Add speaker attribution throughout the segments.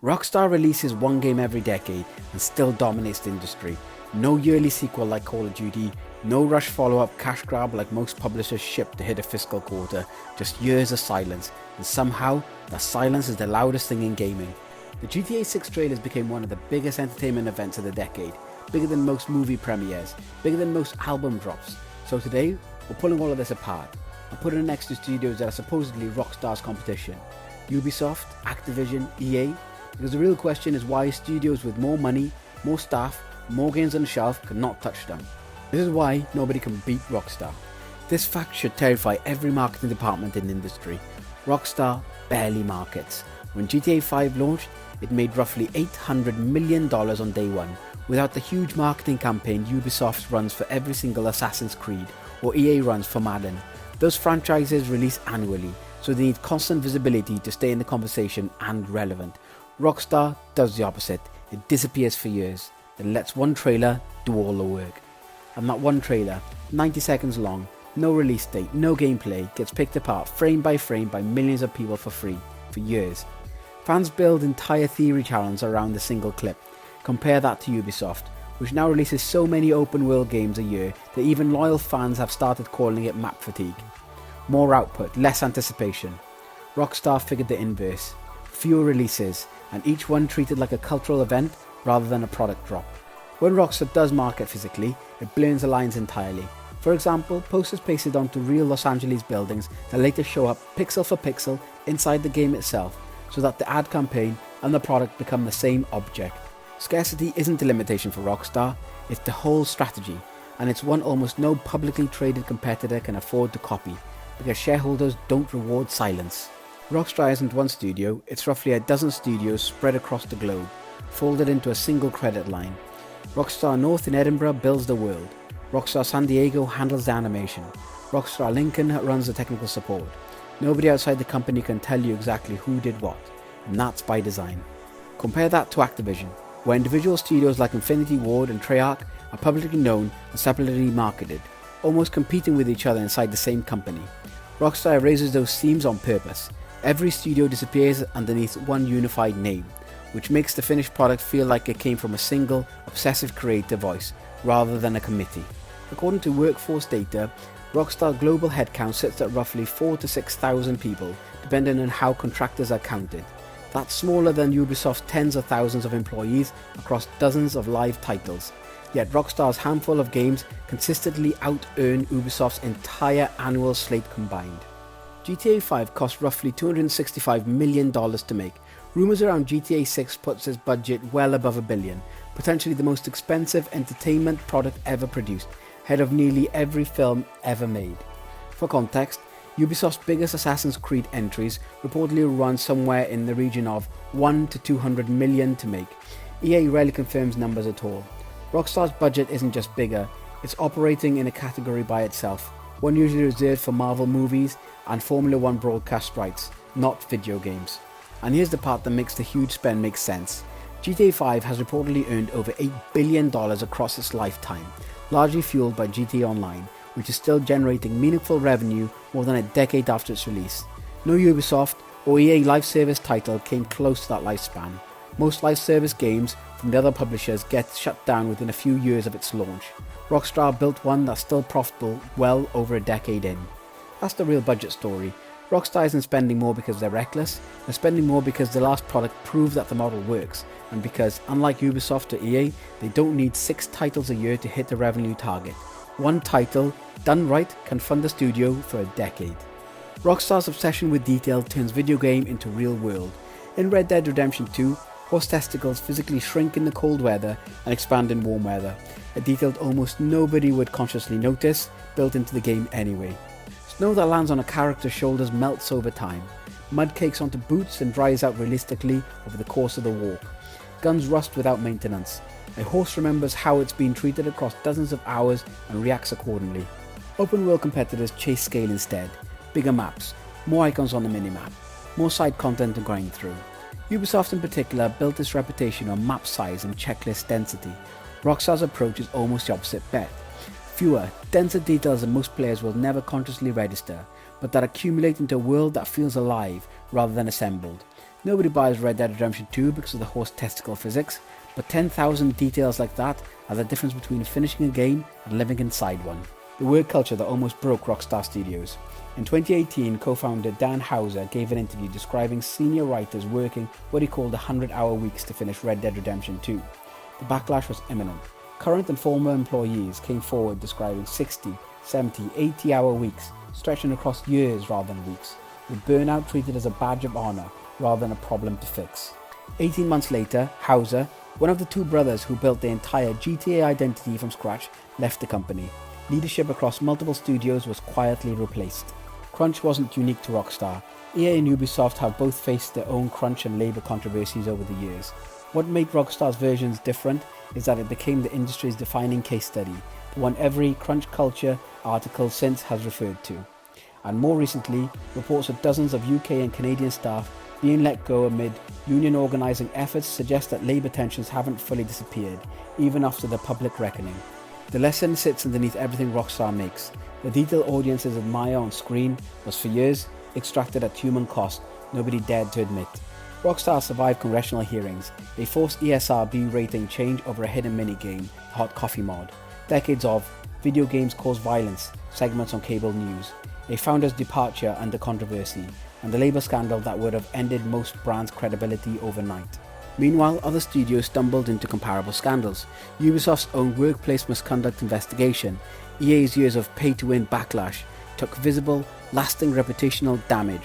Speaker 1: Rockstar releases one game every decade and still dominates the industry. No yearly sequel like Call of Duty, no rush follow-up cash grab like most publishers ship to hit a fiscal quarter, just years of silence, and somehow that silence is the loudest thing in gaming. The GTA 6 trailers became one of the biggest entertainment events of the decade, bigger than most movie premieres, bigger than most album drops. So today, we're pulling all of this apart and putting it next to studios that are supposedly Rockstar's competition. Ubisoft, Activision, EA, because the real question is why studios with more money, more staff, more games on the shelf cannot touch them. This is why nobody can beat Rockstar. This fact should terrify every marketing department in the industry. Rockstar barely markets. When GTA 5 launched, it made roughly $800 million on day one, without the huge marketing campaign Ubisoft runs for every single Assassin's Creed, or EA runs for Madden. Those franchises release annually, so they need constant visibility to stay in the conversation and relevant. Rockstar does the opposite. It disappears for years, then lets one trailer do all the work. And that one trailer, 90 seconds long, no release date, no gameplay, gets picked apart frame by millions of people for free, for years. Fans build entire theory channels around a single clip. Compare that to Ubisoft, which now releases so many open world games a year that even loyal fans have started calling it map fatigue. More output, less anticipation. Rockstar figured the inverse. Fewer releases, and each one treated like a cultural event rather than a product drop. When Rockstar does market physically, it blurs the lines entirely. For example, posters pasted onto real Los Angeles buildings that later show up pixel for pixel inside the game itself, so that the ad campaign and the product become the same object. Scarcity isn't the limitation for Rockstar, it's the whole strategy, and it's one almost no publicly traded competitor can afford to copy, because shareholders don't reward silence. Rockstar isn't one studio, it's roughly a dozen studios spread across the globe, folded into a single credit line. Rockstar North in Edinburgh builds the world. Rockstar San Diego handles the animation. Rockstar Lincoln runs the technical support. Nobody outside the company can tell you exactly who did what, and that's by design. Compare that to Activision, where individual studios like Infinity Ward and Treyarch are publicly known and separately marketed, almost competing with each other inside the same company. Rockstar erases those seams on purpose. Every studio disappears underneath one unified name, which makes the finished product feel like it came from a single, obsessive creative voice, rather than a committee. According to workforce data, Rockstar global headcount sits at roughly 4,000 to 6,000 people, depending on how contractors are counted. That's smaller than Ubisoft's tens of thousands of employees across dozens of live titles. Yet Rockstar's handful of games consistently out-earn Ubisoft's entire annual slate combined. GTA 5 cost roughly $265 million to make. Rumours around GTA 6 puts its budget well above $1 billion, potentially the most expensive entertainment product ever produced, ahead of nearly every film ever made. For context, Ubisoft's biggest Assassin's Creed entries reportedly run somewhere in the region of 1 to 200 million to make. EA rarely confirms numbers at all. Rockstar's budget isn't just bigger, it's operating in a category by itself, one usually reserved for Marvel movies and Formula 1 broadcast rights, not video games. And here's the part that makes the huge spend make sense. GTA 5 has reportedly earned over $8 billion across its lifetime, largely fueled by GTA Online, which is still generating meaningful revenue more than a decade after its release. No Ubisoft or EA live service title came close to that lifespan. Most live service games from the other publishers get shut down within a few years of its launch. Rockstar built one that's still profitable well over a decade in. That's the real budget story. Rockstar isn't spending more because they're reckless, they're spending more because the last product proved that the model works, and because, unlike Ubisoft or EA, they don't need 6 titles a year to hit the revenue target. One title, done right, can fund the studio for a decade. Rockstar's obsession with detail turns video game into real world. In Red Dead Redemption 2, horse testicles physically shrink in the cold weather and expand in warm weather, a detail almost nobody would consciously notice, built into the game anyway. Snow that lands on a character's shoulders melts over time. Mud cakes onto boots and dries out realistically over the course of the walk. Guns rust without maintenance. A horse remembers how it's been treated across dozens of hours and reacts accordingly. Open world competitors chase scale instead. Bigger maps, more icons on the minimap, more side content to grind through. Ubisoft in particular built its reputation on map size and checklist density. Rockstar's approach is almost the opposite bet. Fewer, denser details that most players will never consciously register, but that accumulate into a world that feels alive rather than assembled. Nobody buys Red Dead Redemption 2 because of the horse testicle physics, but 10,000 details like that are the difference between finishing a game and living inside one. The work culture that almost broke Rockstar Studios. In 2018, co-founder Dan Houser gave an interview describing senior writers working what he called 100-hour weeks to finish Red Dead Redemption 2. The backlash was imminent. Current and former employees came forward describing 60, 70, 80-hour weeks, stretching across years rather than weeks, with burnout treated as a badge of honor rather than a problem to fix. 18 months later, Houser, one of the two brothers who built the entire GTA identity from scratch, left the company. Leadership across multiple studios was quietly replaced. Crunch wasn't unique to Rockstar. EA and Ubisoft have both faced their own crunch and labour controversies over the years. What made Rockstar's versions different is that it became the industry's defining case study, the one every crunch culture article since has referred to. And more recently, reports of dozens of UK and Canadian staff being let go amid union organising efforts suggest that labour tensions haven't fully disappeared, even after the public reckoning. The lesson sits underneath everything Rockstar makes. The detail audiences admire on screen was for years extracted at human cost nobody dared to admit. Rockstar survived congressional hearings. They forced ESRB rating change over a hidden minigame, the Hot Coffee mod. Decades of video games cause violence segments on cable news. A founder's departure under controversy, and the labour scandal that would have ended most brands' credibility overnight. Meanwhile, other studios stumbled into comparable scandals. Ubisoft's own workplace misconduct investigation, EA's years of pay-to-win backlash, took visible, lasting reputational damage.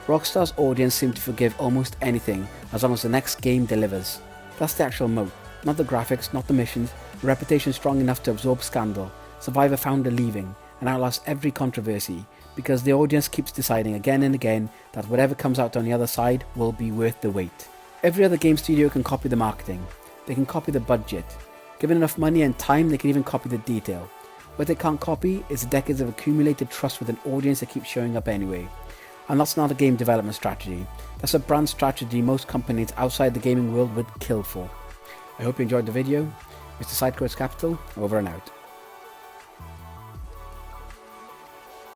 Speaker 1: Rockstar's audience seemed to forgive almost anything as long as the next game delivers. That's the actual moat, not the graphics, not the missions, a reputation strong enough to absorb scandal, survive a founder leaving, and outlast every controversy, because the audience keeps deciding again and again that whatever comes out on the other side will be worth the wait. Every other game studio can copy the marketing, they can copy the budget. Given enough money and time, they can even copy the detail. What they can't copy is the decades of accumulated trust with an audience that keeps showing up anyway. And that's not a game development strategy, that's a brand strategy most companies outside the gaming world would kill for. I hope you enjoyed the video. Mr. Sidecodes Capital, over and out.